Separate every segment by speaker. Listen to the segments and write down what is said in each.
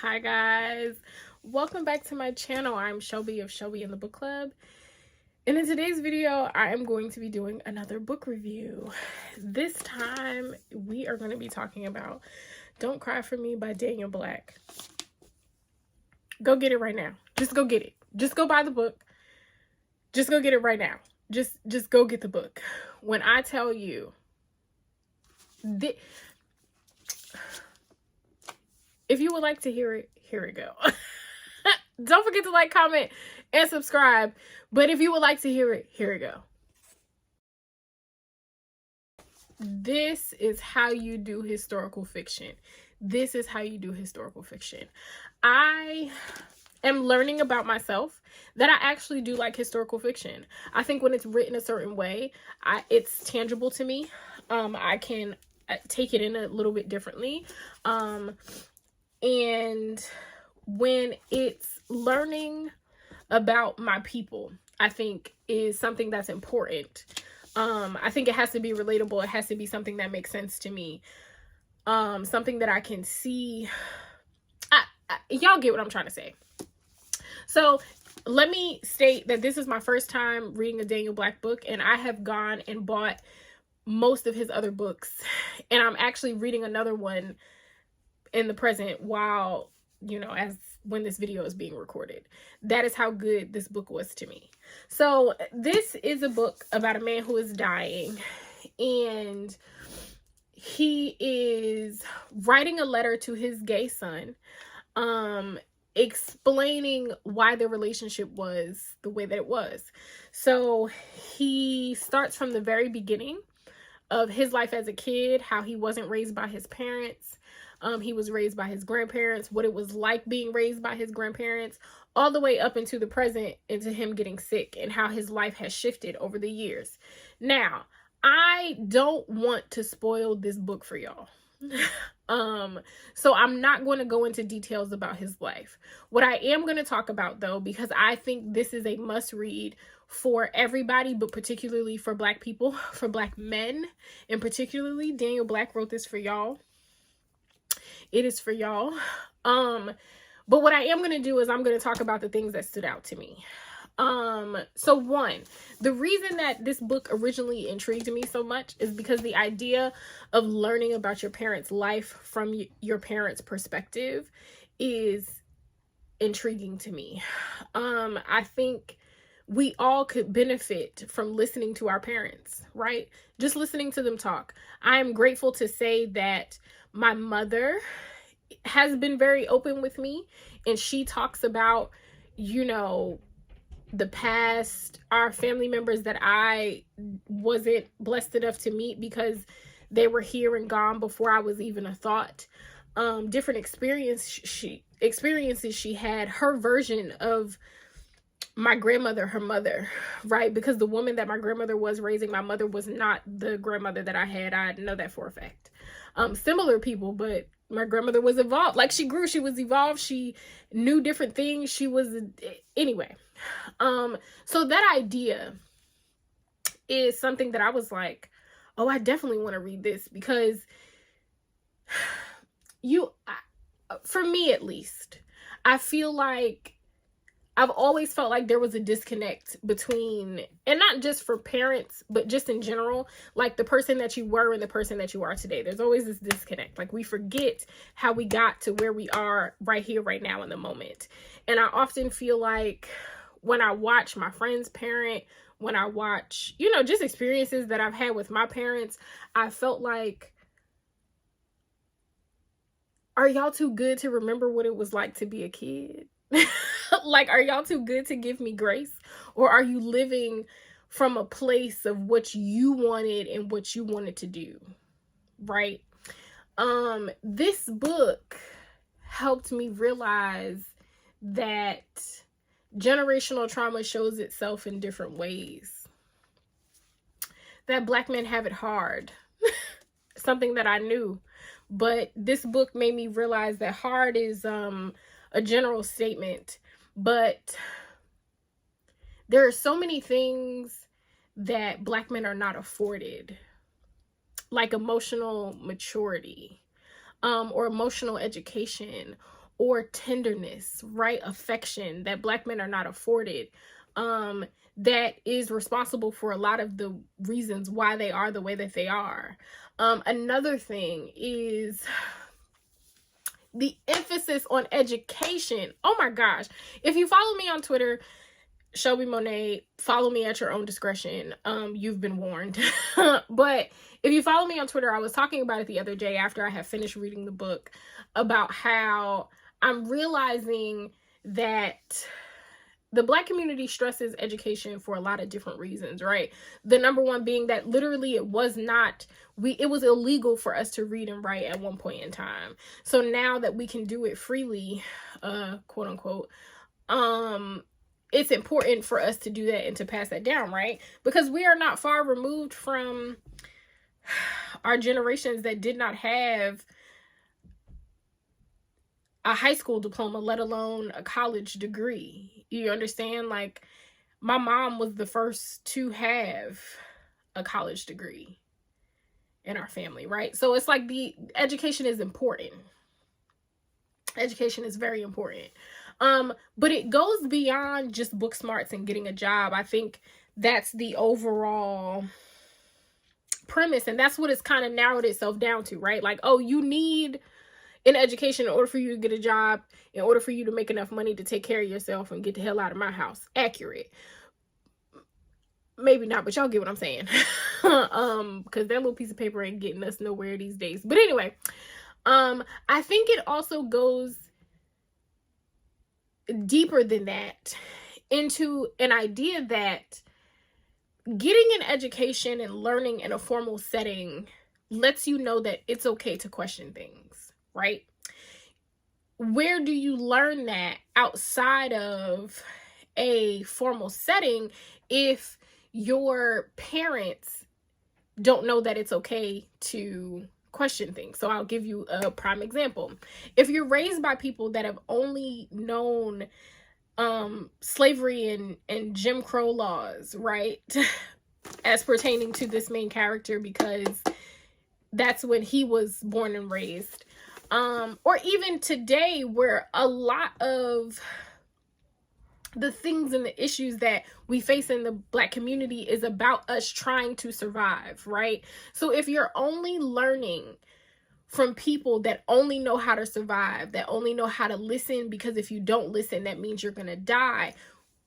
Speaker 1: Hi guys, welcome back to my channel. I'm Shelby of Shelby and the Book Club, and in today's video I am going to be doing another book review. This time we are going to be talking about Don't Cry For Me by Daniel Black. Go get it right now. Just go get it. Just go buy the book. Just go get it right now. Just go get the book. When I tell you if you would like to hear it, here we go. Don't forget to like, comment, and subscribe. But if you would like to hear it, here we go. This is how you do historical fiction. This is how you do historical fiction. I am learning about myself that I actually do like historical fiction. I think when it's written a certain way, it's tangible to me. I can take it in a little bit differently. And when it's learning about my people, I think is something that's important. I think it has to be relatable. It has to be something that makes sense to me. Something that I can see. Y'all get what I'm trying to say. So let me state that this is my first time reading a Daniel Black book, and I have gone and bought most of his other books, and I'm actually reading another one in the present while, as when this video is being recorded. That is how good this book was to me. So this is a book about a man who is dying, and he is writing a letter to his gay son, explaining why their relationship was the way that it was. So he starts from the very beginning of his life as a kid, how he wasn't raised by his parents. He was raised by his grandparents, what it was like being raised by his grandparents, all the way up into the present, into him getting sick, and how his life has shifted over the years. Now, I don't want to spoil this book for y'all. So I'm not going to go into details about his life. What I am going to talk about, though, because I think this is a must read for everybody, but particularly for Black people, for Black men, and particularly Daniel Black wrote this for y'all. It is for y'all. But what I am going to do is I'm going to talk about the things that stood out to me. So one, the reason that this book originally intrigued me so much is because the idea of learning about your parents' life from your parents' perspective is intriguing to me. I think we all could benefit from listening to our parents, right? Just listening to them talk. I am grateful to say that my mother has been very open with me, and she talks about, the past, our family members that I wasn't blessed enough to meet because they were here and gone before I was even a thought. Different experiences she had, her version of my grandmother, her mother, right? Because the woman that my grandmother was raising my mother was not the grandmother that I had. I know that for a fact. Similar people, but my grandmother was evolved. Like, she grew, she was evolved, she knew different things, she was, anyway. So that idea is something that I was like, oh, I definitely want to read this, because for me at least, I feel like I've always felt like there was a disconnect between, and not just for parents, but just in general, like the person that you were and the person that you are today. There's always this disconnect. Like, we forget how we got to where we are right here, right now in the moment. And I often feel like when I watch my friend's parent, when I watch, just experiences that I've had with my parents, I felt like, are y'all too good to remember what it was like to be a kid? Like, are y'all too good to give me grace? Or are you living from a place of what you wanted and what you wanted to do, right? This book helped me realize that generational trauma shows itself in different ways. That Black men have it hard. Something that I knew. But this book made me realize that hard is a general statement, but there are so many things that Black men are not afforded, like emotional maturity, or emotional education, or tenderness, right? Affection that Black men are not afforded. That is responsible for a lot of the reasons why they are the way that they are. Another thing is the emphasis on education. Oh my gosh. If you follow me on Twitter, Shelby Monet, follow me at your own discretion. You've been warned. But if you follow me on Twitter, I was talking about it the other day after I had finished reading the book, about how I'm realizing that the Black community stresses education for a lot of different reasons, right? The number one being that literally it was illegal for us to read and write at one point in time. So now that we can do it freely, quote unquote, it's important for us to do that and to pass that down, right? Because we are not far removed from our generations that did not have a high school diploma, let alone a college degree. You understand? Like, my mom was the first to have a college degree in our family, right? So it's like the education is important. Education is very important. But it goes beyond just book smarts and getting a job. I think that's the overall premise, and that's what it's kind of narrowed itself down to, right? Like, oh, you need an education in order for you to get a job, in order for you to make enough money to take care of yourself and get the hell out of my house. Accurate. Maybe not, but y'all get what I'm saying. Because that little piece of paper ain't getting us nowhere these days. But anyway, I think it also goes deeper than that, into an idea that getting an education and learning in a formal setting lets you know that it's okay to question things, right? Where do you learn that outside of a formal setting if your parents don't know that it's okay to question things? So I'll give you a prime example. If you're raised by people that have only known slavery and Jim Crow laws, right, as pertaining to this main character, because that's when he was born and raised, or even today, where a lot of the things and the issues that we face in the Black community is about us trying to survive, right? So if you're only learning from people that only know how to survive, that only know how to listen, because if you don't listen, that means you're going to die,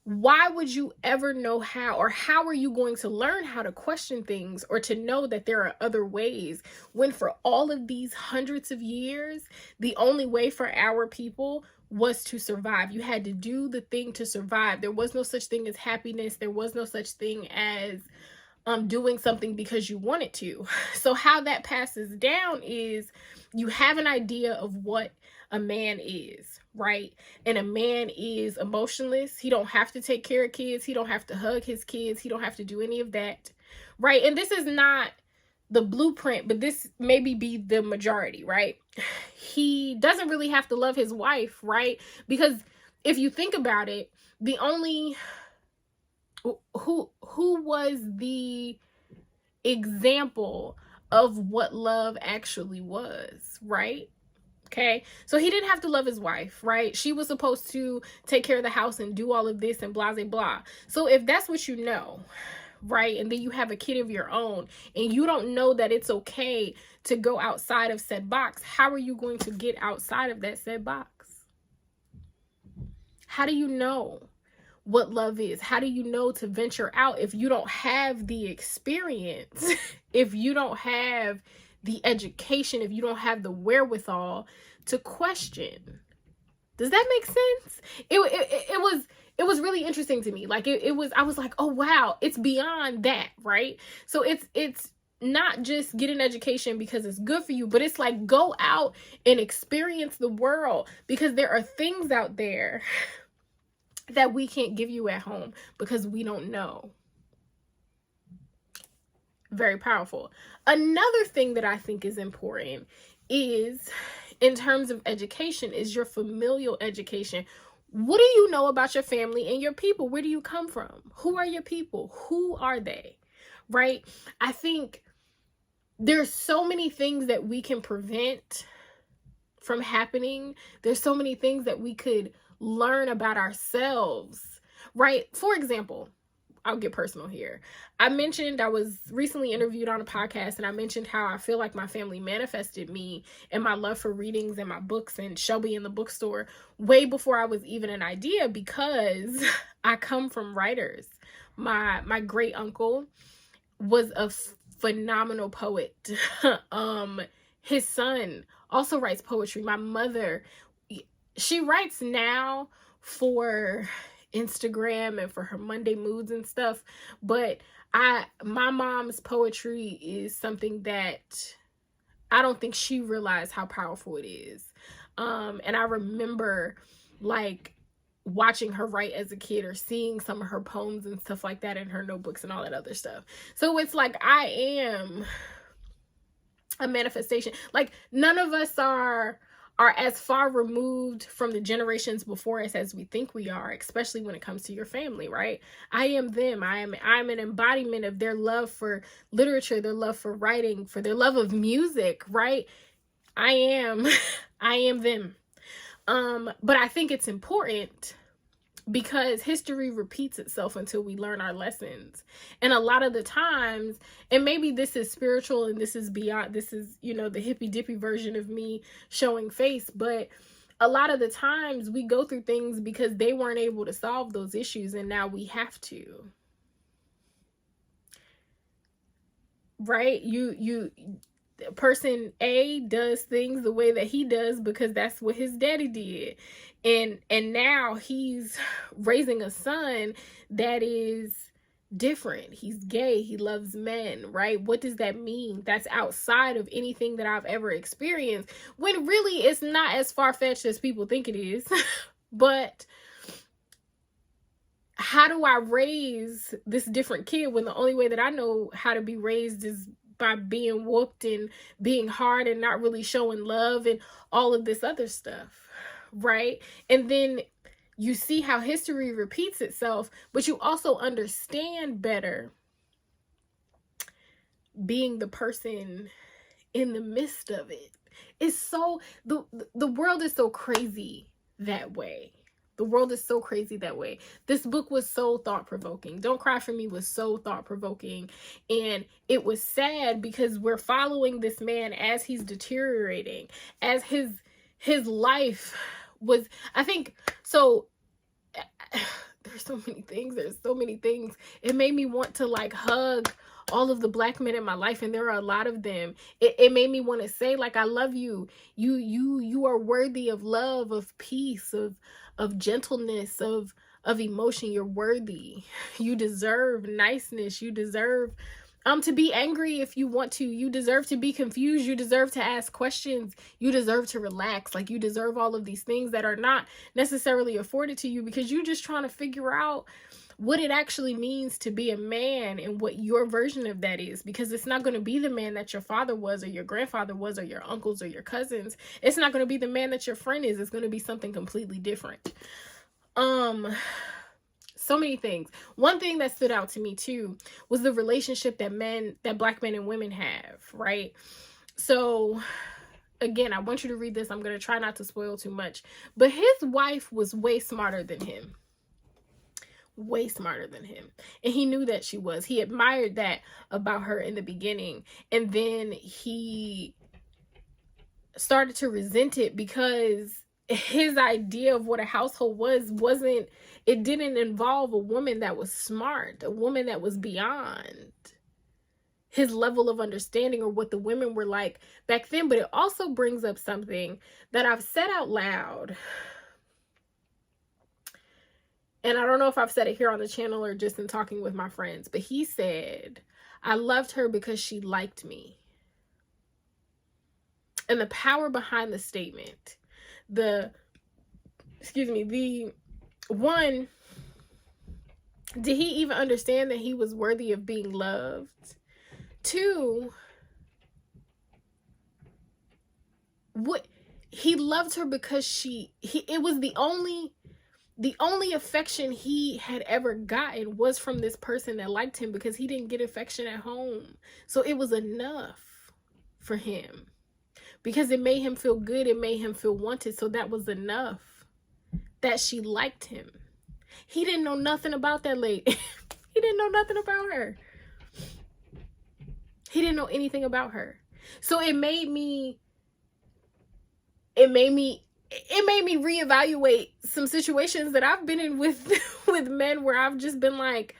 Speaker 1: why would you ever know how, or how are you going to learn how to question things or to know that there are other ways, when for all of these hundreds of years, the only way for our people was to survive? You had to do the thing to survive. There was no such thing as happiness. There was no such thing as doing something because you wanted to. So how that passes down is you have an idea of what a man is, right? And a man is emotionless. He don't have to take care of kids. He don't have to hug his kids. He don't have to do any of that, right? And this is not the blueprint, but this maybe be the majority, right? He doesn't really have to love his wife, right? Because if you think about it, the only who was the example of what love actually was, right? Okay, so he didn't have to love his wife, right? She was supposed to take care of the house and do all of this and blah, blah, blah. So if that's what you know, right, and then you have a kid of your own and you don't know that it's okay to go outside of said box, how are you going to get outside of that said box? How do you know what love is? How do you know to venture out if you don't have the experience, if you don't have the education, if you don't have the wherewithal to question? Does that make sense? It was really interesting to me. Like I was like, oh wow, it's beyond that, right? So it's not just get an education because it's good for you, but it's like go out and experience the world, because there are things out there that we can't give you at home because we don't know. Very powerful. Another thing that I think is important is, in terms of education, is your familial education. What do you know about your family and your people? Where do you come from? Who are your people? Who are they? Right? I think there's so many things that we can prevent from happening. There's so many things that we could learn about ourselves, right? For example, I'll get personal here. I mentioned I was recently interviewed on a podcast, and I mentioned how I feel like my family manifested me and my love for readings and my books and Shelby in the bookstore way before I was even an idea, because I come from writers. My great uncle was a phenomenal poet. His son also writes poetry. My mother, she writes now for Instagram and for her Monday moods and stuff, but my mom's poetry is something that I don't think she realized how powerful it is. And I remember like watching her write as a kid, or seeing some of her poems and stuff like that in her notebooks and all that other stuff. So it's like I am a manifestation. Like, none of us are as far removed from the generations before us as we think we are, especially when it comes to your family, right? I am them. I'm an embodiment of their love for literature, their love for writing, for their love of music, right? I am them. But I think it's important, because history repeats itself until we learn our lessons. And a lot of the times, and maybe this is spiritual and this is beyond, this is, the hippy dippy version of me showing face, but a lot of the times we go through things because they weren't able to solve those issues, and now we have to. Right? Person A does things the way that he does because that's what his daddy did. And now he's raising a son that is different. He's gay. He loves men, right? What does that mean? That's outside of anything that I've ever experienced, when really it's not as far-fetched as people think it is. But how do I raise this different kid when the only way that I know how to be raised is by being whooped and being hard and not really showing love and all of this other stuff, right? And then you see how history repeats itself, but you also understand better being the person in the midst of it. It's so, the world is so crazy that way. The world is so crazy that way. This book was so thought-provoking. Don't Cry for Me was so thought-provoking. And it was sad because we're following this man as he's deteriorating, as his life was, I think, so there's so many things. It made me want to like hug all of the Black men in my life, and there are a lot of them. It made me want to say, like, I love you. You are worthy of love, of peace, of gentleness, of emotion. You're worthy. You deserve niceness. You deserve to be angry if you want to. You deserve to be confused. You deserve to ask questions. You deserve to relax. Like, you deserve all of these things that are not necessarily afforded to you because you're just trying to figure out what it actually means to be a man and what your version of that is, because it's not going to be the man that your father was or your grandfather was or your uncles or your cousins. It's not going to be the man that your friend is. It's going to be something completely different. So many things. One thing that stood out to me too was the relationship that Black men and women have, right? So again, I want you to read this. I'm going to try not to spoil too much, but his wife was way smarter than him. Way smarter than him. And he knew that she was. He admired that about her in the beginning. And then he started to resent it because his idea of what a household it didn't involve a woman that was smart, a woman that was beyond his level of understanding or what the women were like back then. But it also brings up something that I've said out loud. And I don't know if I've said it here on the channel or just in talking with my friends, but he said, I loved her because she liked me. And the power behind the statement, the one, did he even understand that he was worthy of being loved? Two, he loved her because it was the only affection he had ever gotten was from this person that liked him, because he didn't get affection at home. So it was enough for him. because it made him feel good. It made him feel wanted. So that was enough that she liked him. He didn't know nothing about that lady. He didn't know nothing about her. He didn't know anything about her. So it made me reevaluate some situations that I've been in with men, where I've just been like,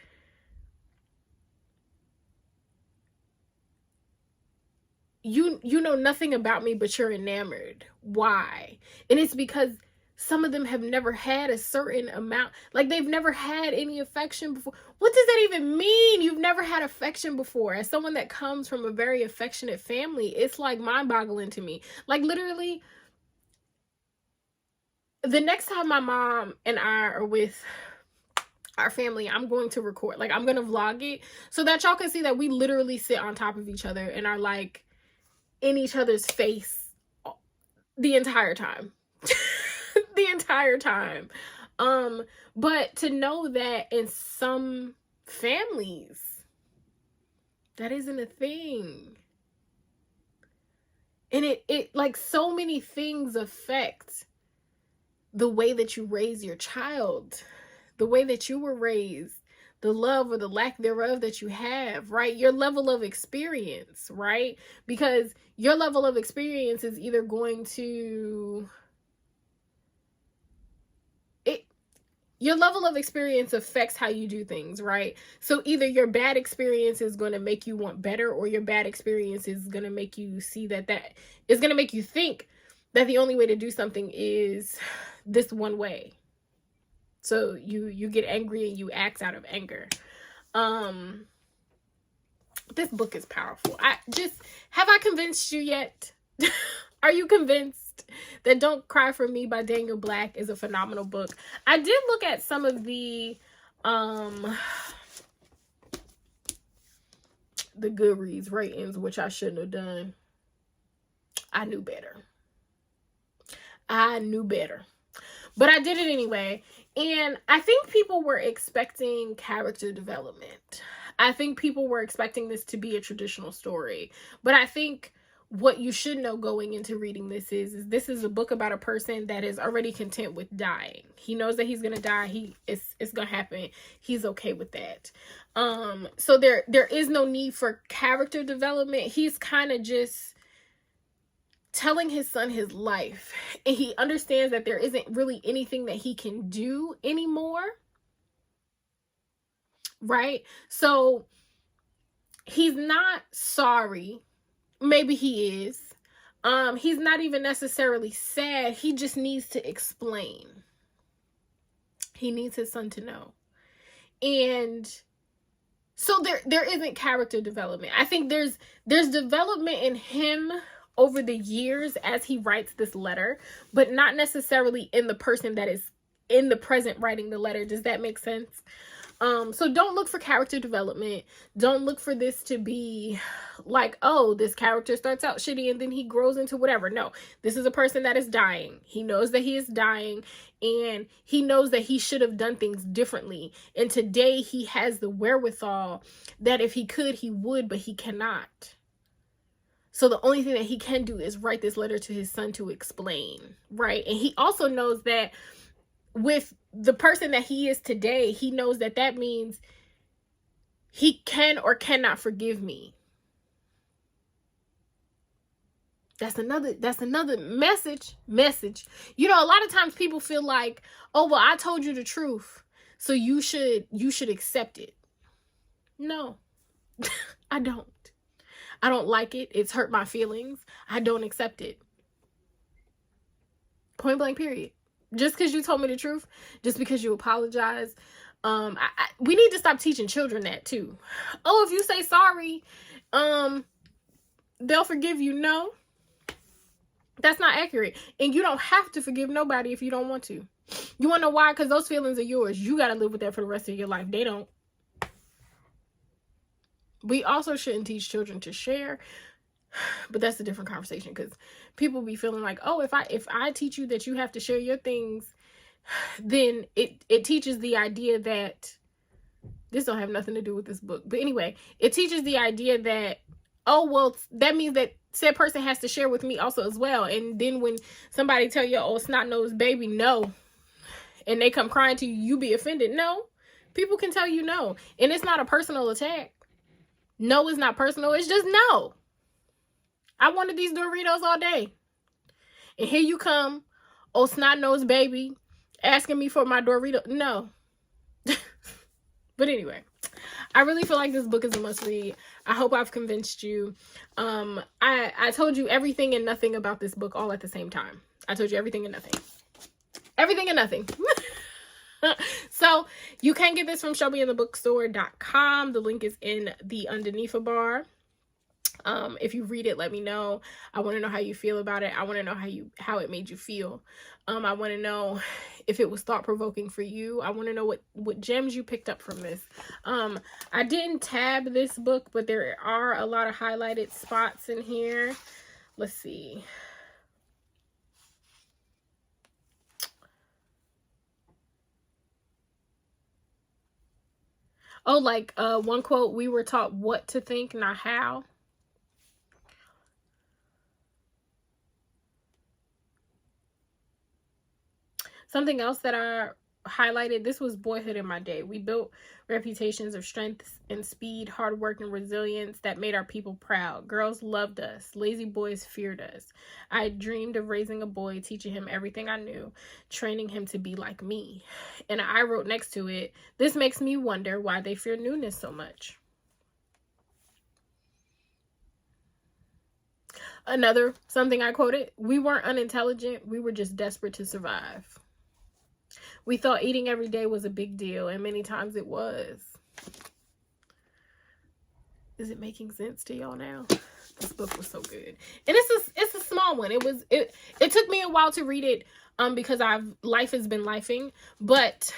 Speaker 1: you know nothing about me, but you're enamored. Why? And it's because some of them have never had a certain amount, like they've never had any affection before. What does that even mean? You've never had affection before. As someone that comes from a very affectionate family, it's like mind-boggling to me. Like literally, the next time my mom and I are with our family, I'm going to record, like I'm going to vlog it so that y'all can see that we literally sit on top of each other and are like in each other's face the entire time. The entire time. But to know that in some families, that isn't a thing. And it like so many things affect the way that you raise your child, the way that you were raised, the love or the lack thereof that you have, right? Your level of experience, right? Because your level of experience is either going to... Your level of experience affects how you do things, right? So either your bad experience is going to make you want better, or your bad experience is going to make you see that is going to make you think that the only way to do something is this one way. So you get angry and you act out of anger. This book is powerful. Have I convinced you yet? Are you convinced that Don't Cry for Me by Daniel Black is a phenomenal book? I did look at some of the Goodreads ratings, which I shouldn't have done. I knew better. But I did it anyway. And I think people were expecting character development. I think people were expecting this to be a traditional story. But I think what you should know going into reading this is this is a book about a person that is already content with dying. He knows that he's going to die. It's going to happen. He's okay with that. So there is no need for character development. He's kind of just telling his son his life, and he understands that there isn't really anything that he can do anymore, right? So he's not sorry. Maybe he is. He's not even necessarily sad. He just needs to explain. He needs his son to know. And so there isn't character development. I think there's development in him over the years as he writes this letter, but not necessarily in the person that is in the present writing the letter. Does that make sense? So don't look for character development. Don't look for this to be like, oh, this character starts out shitty and then he grows into whatever. No, this is a person that is dying. He knows that he is dying, and he knows that he should have done things differently. And today he has the wherewithal that if he could, he would, but he cannot. So the only thing that he can do is write this letter to his son to explain, right? And he also knows that with the person that he is today, he knows that that means he can or cannot forgive me. That's another message. You know, a lot of times people feel like, oh, well, I told you the truth, so you should accept it. No, I don't. I don't like it. It's hurt my feelings. I don't accept it. Point blank, period. Just because you told me the truth, just because you apologize. We need to stop teaching children that too. Oh, if you say sorry, they'll forgive you. No, that's not accurate. And you don't have to forgive nobody if you don't want to. You want to know why? Because those feelings are yours. You got to live with that for the rest of your life. They don't. We also shouldn't teach children to share, but that's a different conversation, because people be feeling like, oh, if I teach you that you have to share your things, then it teaches the idea that this don't have nothing to do with this book. But anyway, it teaches the idea that oh, well, that means that said person has to share with me also as well. And then when somebody tell you, oh, snot-nosed baby, no, and they come crying to you, you be offended. No, people can tell you no. And it's not a personal attack. No, it's not personal. It's just no. I wanted these Doritos all day. And here you come, oh, snot-nosed baby, asking me for my Dorito. No. But anyway, I really feel like this book is a must-read. I hope I've convinced you. I told you everything and nothing about this book all at the same time. I told you everything and nothing. Everything and nothing. So you can get this from showmeandthebookstore.com. The link is in the underneath bar. If you read it, let me know. I want to know how you feel about it. I want to know how it made you feel. I want to know if it was thought-provoking for you. I want to know what gems you picked up from this. I didn't tab this book, but there are a lot of highlighted spots in here. Let's see. Oh, like one quote, we were taught what to think, not how. Something else that I highlighted, this was boyhood in my day. We built reputations of strength and speed, hard work and resilience that made our people proud. Girls loved us. Lazy boys feared us. I dreamed of raising a boy, teaching him everything I knew, training him to be like me. And I wrote next to it, this makes me wonder why they fear newness so much. Another, something I quoted, we weren't unintelligent, we were just desperate to survive. We thought eating every day was a big deal, and many times it was. Is it making sense to y'all now? This book was so good. And it's a small one. It took me a while to read it because life has been lifing, but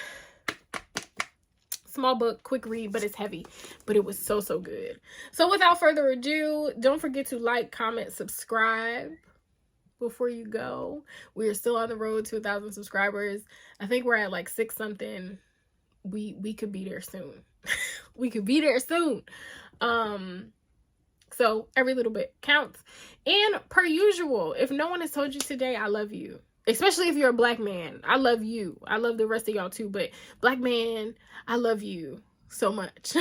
Speaker 1: small book, quick read, but it's heavy. But it was so good. So without further ado, don't forget to like, comment, subscribe. Before you go, we are still on the road to 1,000 subscribers. I think we're at like 6 something. We could be there soon. We could be there soon. So every little bit counts. And per usual, if no one has told you today, I love you. Especially if you're a black man. I love you. I love the rest of y'all too. But black man, I love you so much.